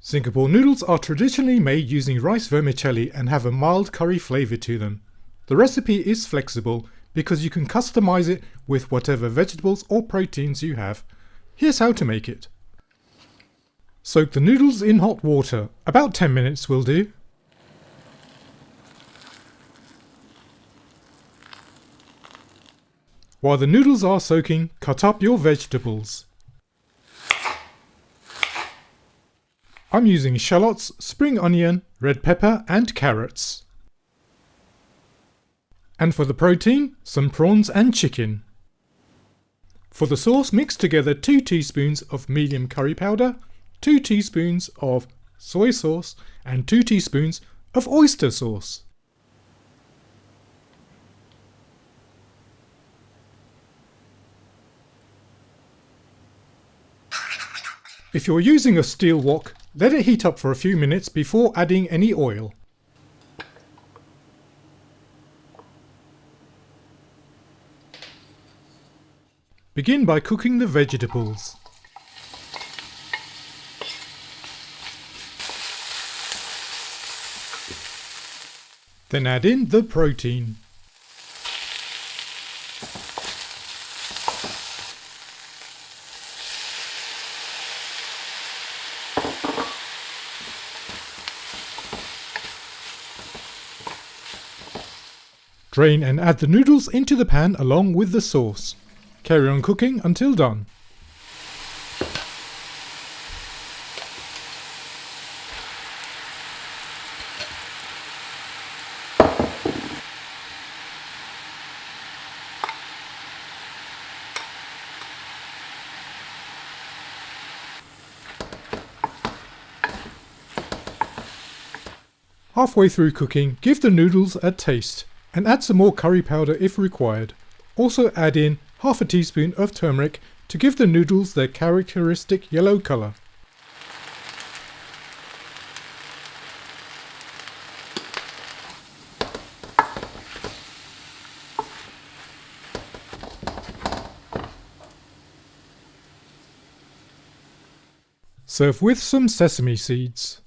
Singapore noodles are traditionally made using rice vermicelli and have a mild curry flavour to them. The recipe is flexible because you can customise it with whatever vegetables or proteins you have. Here's how to make it. Soak the noodles in hot water, about 10 minutes will do. While the noodles are soaking, cut up your vegetables. I'm using shallots, spring onion, red pepper and carrots. And for the protein, some prawns and chicken. For the sauce, mix together 2 teaspoons of medium curry powder, 2 teaspoons of soy sauce and 2 teaspoons of oyster sauce. If you're using a steel wok, let it heat up for a few minutes before adding any oil. Begin by cooking the vegetables. Then add in the protein. Drain and add the noodles into the pan along with the sauce. Carry on cooking until done. Halfway through cooking, give the noodles a taste and add some more curry powder if required. Also add in half a teaspoon of turmeric to give the noodles their characteristic yellow colour. Serve with some sesame seeds.